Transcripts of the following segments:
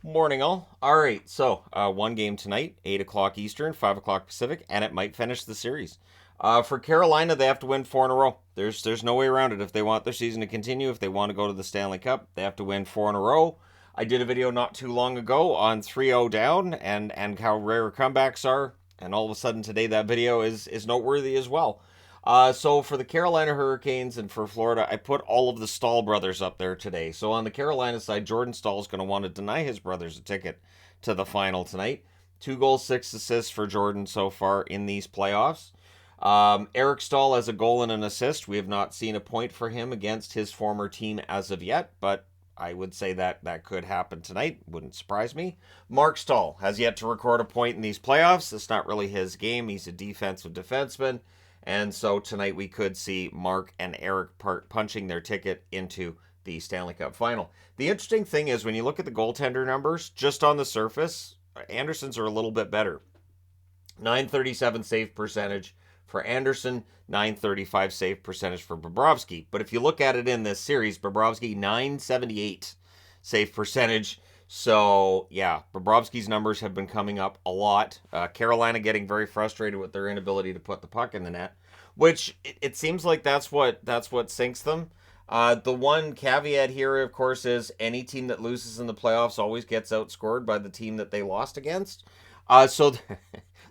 Morning, all. All right, so one game tonight, 8 o'clock Eastern, 5 o'clock Pacific, and it might finish the series. For Carolina, they have to win four in a row. There's no way around it. If they want their season to continue, if they want to go to the Stanley Cup, they have to win four in a row. I did a video not too long ago on 3-0 down and how rare comebacks are, and all of a sudden today that video is noteworthy as well. So for the Carolina Hurricanes and for Florida, I put all of the Stahl brothers up there today. So on the Carolina side, Jordan Stahl is going to want to deny his brothers a ticket to the final tonight. 2 goals, 6 assists for Jordan so far in these playoffs. Eric Stahl has a goal and an assist. We have not seen a point for him against his former team as of yet, but I would say that that could happen tonight. Wouldn't surprise me. Mark Stahl has yet to record a point in these playoffs. It's not really his game. He's a defensive defenseman. And so tonight we could see Mark and Eric punching their ticket into the Stanley Cup final. The interesting thing is when you look at the goaltender numbers, just on the surface, Anderson's are a little bit better. 937 save percentage for Anderson, 935 save percentage for Bobrovsky. But if you look at it in this series, Bobrovsky 978 save percentage. So, yeah, Bobrovsky's numbers have been coming up a lot. Carolina getting very frustrated with their inability to put the puck in the net, which it seems like that's what sinks them. The one caveat here, of course, is any team that loses in the playoffs always gets outscored by the team that they lost against. So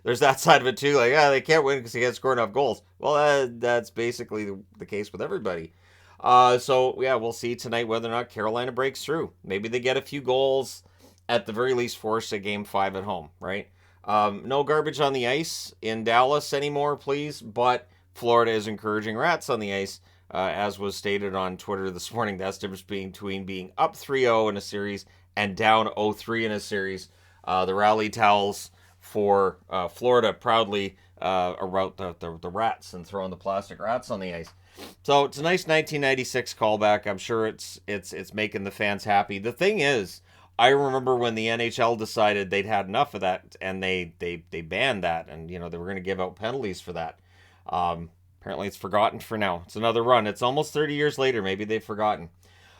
there's that side of it too. Like, they can't win because they can't score enough goals. Well, that's basically the case with everybody. So yeah, we'll see tonight whether or not Carolina breaks through. Maybe they get a few goals, at the very least, force a game 5 at home. Right? No garbage on the ice in Dallas anymore, please. But Florida is encouraging rats on the ice, as was stated on Twitter this morning. That's the difference between being up 3-0 in a series and down 0-3 in a series. The rally towels for Florida proudly around the rats and throwing the plastic rats on the ice. So it's a nice 1996 callback. I'm sure it's making the fans happy. The thing is, I remember when the NHL decided they'd had enough of that and they banned that, and they were going to give out penalties for that. Apparently it's forgotten for now. It's another run. It's almost 30 years later. Maybe they've forgotten.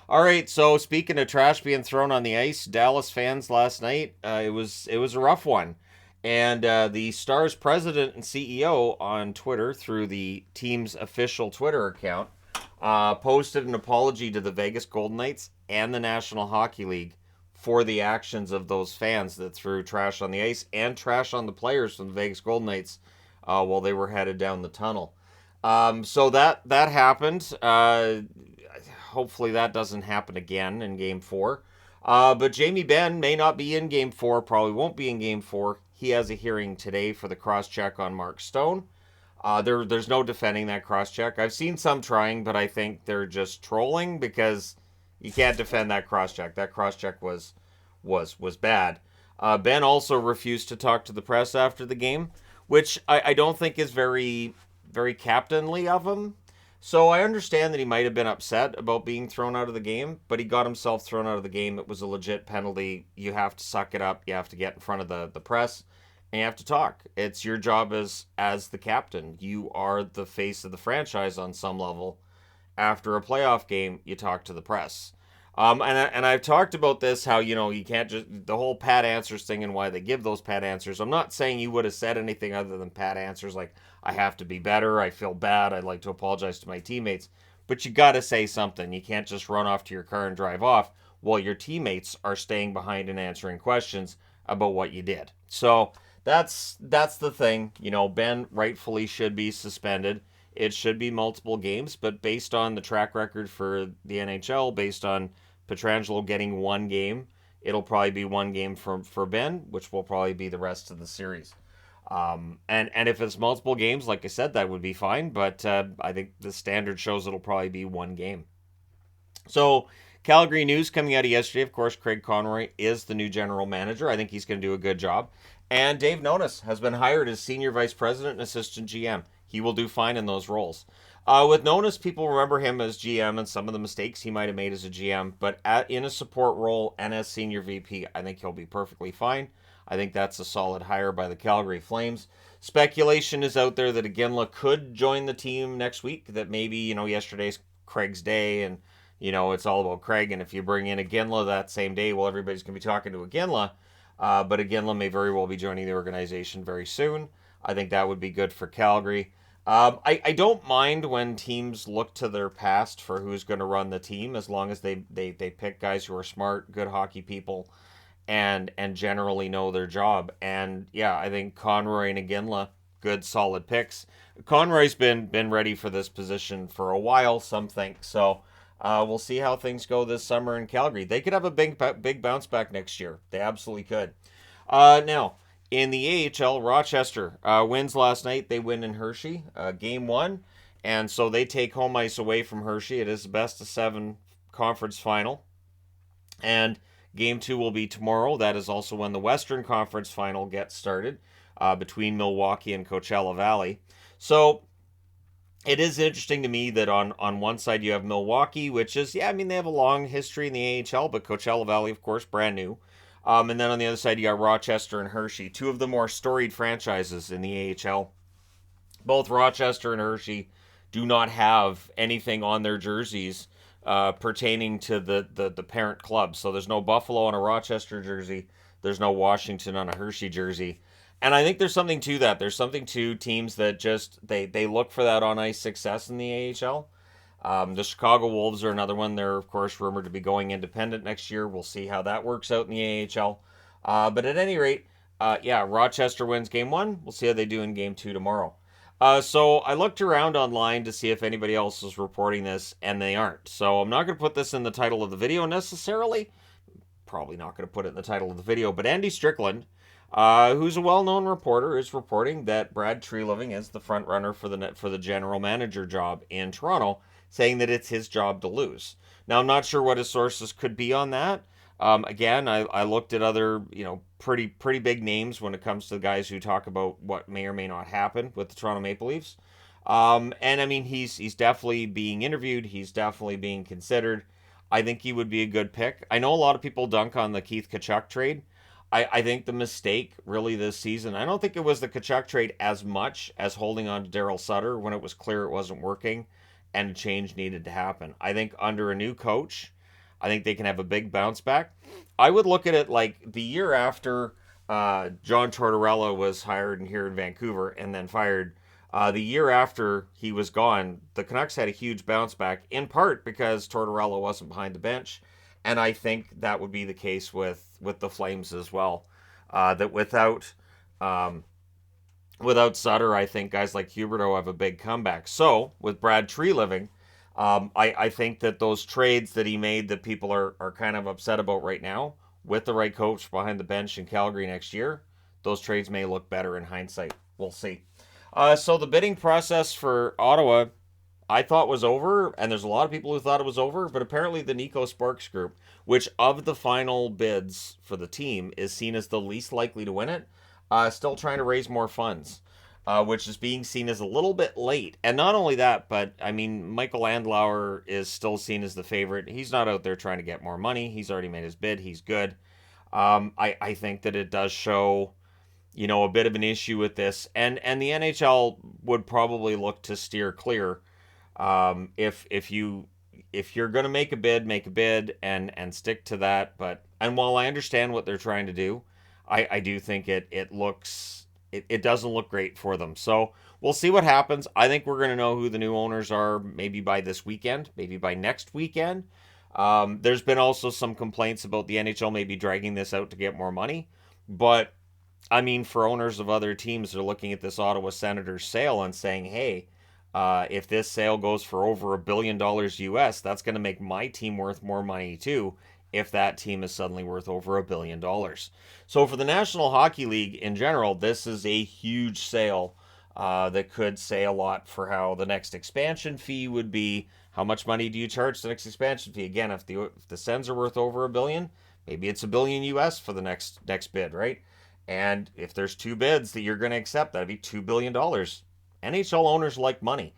All right, so speaking of trash being thrown on the ice, Dallas fans last night, it was a rough one. And the Stars president and CEO on Twitter, through the team's official Twitter account, posted an apology to the Vegas Golden Knights and the National Hockey League for the actions of those fans that threw trash on the ice and trash on the players from the Vegas Golden Knights while they were headed down the tunnel. So that happened. Hopefully that doesn't happen again in Game 4. But Jamie Benn may not be in Game 4, probably won't be in Game 4. He has a hearing today for the cross-check on Mark Stone. There's no defending that cross-check. I've seen some trying, but I think they're just trolling because you can't defend that cross-check. That cross-check was bad. Benn also refused to talk to the press after the game, which I don't think is very, very captainly of him. So I understand that he might have been upset about being thrown out of the game, but he got himself thrown out of the game. It was a legit penalty. You have to suck it up. You have to get in front of the press, and you have to talk. It's your job as the captain. You are the face of the franchise on some level. After a playoff game, you talk to the press. And I've talked about this, how, you can't just, the whole pat answers thing and why they give those pat answers. I'm not saying you would have said anything other than pat answers like, I have to be better, I feel bad, I'd like to apologize to my teammates. But you got to say something. You can't just run off to your car and drive off while your teammates are staying behind and answering questions about what you did. So that's the thing. Benn rightfully should be suspended. It should be multiple games, but based on the track record for the NHL, based on Pietrangelo getting one game, it'll probably be one game for Benn, which will probably be the rest of the series. And if it's multiple games, like I said, that would be fine. But I think the standard shows it'll probably be one game. So Calgary news coming out of yesterday. Of course, Craig Conroy is the new general manager. I think he's going to do a good job. And Dave Nonis has been hired as senior vice president and assistant GM. He will do fine in those roles. With Nonis, people remember him as GM and some of the mistakes he might have made as a GM, but in a support role and as senior VP, I think he'll be perfectly fine. I think that's a solid hire by the Calgary Flames. Speculation is out there that Iginla could join the team next week, that maybe, yesterday's Craig's day and it's all about Craig. And if you bring in Iginla that same day, well, everybody's going to be talking to Iginla. But Iginla may very well be joining the organization very soon. I think that would be good for Calgary. I don't mind when teams look to their past for who's going to run the team, as long as they pick guys who are smart, good hockey people, and generally know their job. And yeah, I think Conroy and Iginla, good solid picks. Conroy's been ready for this position for a while, some think. So we'll see how things go this summer in Calgary. They could have a big bounce back next year. They absolutely could. Now, in the AHL, Rochester wins last night. They win in Hershey, game one. And so they take home ice away from Hershey. It is the best of seven conference final. And game two will be tomorrow. That is also when the Western Conference final gets started between Milwaukee and Coachella Valley. So it is interesting to me that on one side you have Milwaukee, which is, yeah, I mean, they have a long history in the AHL, but Coachella Valley, of course, brand new. And then on the other side, you got Rochester and Hershey, two of the more storied franchises in the AHL. Both Rochester and Hershey do not have anything on their jerseys pertaining to the parent club. So there's no Buffalo on a Rochester jersey. There's no Washington on a Hershey jersey. And I think there's something to that. There's something to teams that just they look for that on ice success in the AHL. The Chicago Wolves are another one. They're, of course, rumored to be going independent next year. We'll see how that works out in the AHL. But at any rate, yeah, Rochester wins game one. We'll see how they do in game two tomorrow. So I looked around online to see if anybody else is reporting this, and they aren't. So I'm not going to put this in the title of the video necessarily. Probably not going to put it in the title of the video. But Andy Strickland, who's a well-known reporter, is reporting that Brad Treliving is the front runner for the general manager job in Toronto, saying that it's his job to lose. Now I'm not sure what his sources could be on that. Again, I looked at other pretty big names when it comes to the guys who talk about what may or may not happen with the Toronto Maple Leafs. And I mean, he's definitely being interviewed. He's definitely being considered. I think he would be a good pick. I know a lot of people dunk on the Keith Tkachuk trade. I think the mistake really this season, I don't think it was the Tkachuk trade as much as holding on to Daryl Sutter when it was clear it wasn't working and a change needed to happen. I think under a new coach, I think they can have a big bounce back. I would look at it like the year after John Tortorella was hired here in Vancouver and then fired. The year after he was gone, the Canucks had a huge bounce back, in part because Tortorella wasn't behind the bench. And I think that would be the case with the Flames as well. That without Sutter, I think guys like Huberdeau have a big comeback. So with Brad Treliving, I think that those trades that he made that people are kind of upset about right now, with the right coach behind the bench in Calgary next year, those trades may look better in hindsight. We'll see. So the bidding process for Ottawa, I thought was over, and there's a lot of people who thought it was over, but apparently the Nico Sparks group, which of the final bids for the team is seen as the least likely to win it, still trying to raise more funds. Which is being seen as a little bit late. And not only that, but I mean, Michael Andlauer is still seen as the favorite. He's not out there trying to get more money. He's already made his bid. He's good. I think that it does show, a bit of an issue with this. And the NHL would probably look to steer clear. If you're going to make a bid and stick to that. And while I understand what they're trying to do, I do think it looks. It doesn't look great for them. So we'll see what happens. I think we're going to know who the new owners are maybe by this weekend, maybe by next weekend. There's been also some complaints about the NHL maybe dragging this out to get more money. But, I mean, for owners of other teams, they're looking at this Ottawa Senators sale and saying, hey, if this sale goes for over $1 billion US, that's going to make my team worth more money too, if that team is suddenly worth over $1 billion. So for the National Hockey League in general, this is a huge sale that could say a lot for how the next expansion fee would be. How much money do you charge the next expansion fee? Again, if the Sens are worth over $1 billion, maybe it's $1 billion US for the next bid, right? And if there's two bids that you're going to accept, that'd be $2 billion. NHL owners like money.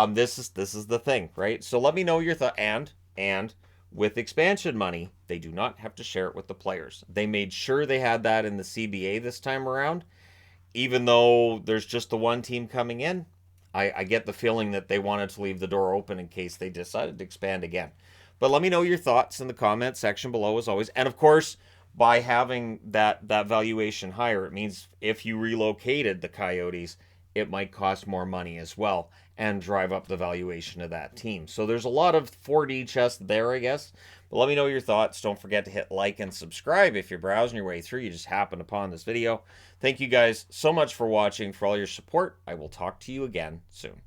This is the thing, right? So let me know your thought. And with expansion money, they do not have to share it with the players. They made sure they had that in the CBA this time around. Even though there's just the one team coming in, I get the feeling that they wanted to leave the door open in case they decided to expand again. But let me know your thoughts in the comment section below as always. And of course, by having that valuation higher, it means if you relocated the Coyotes, it might cost more money as well and drive up the valuation of that team. So there's a lot of 4D chess there, I guess. But let me know your thoughts. Don't forget to hit like and subscribe if you're browsing your way through. You just happened upon this video. Thank you guys so much for watching, for all your support. I will talk to you again soon.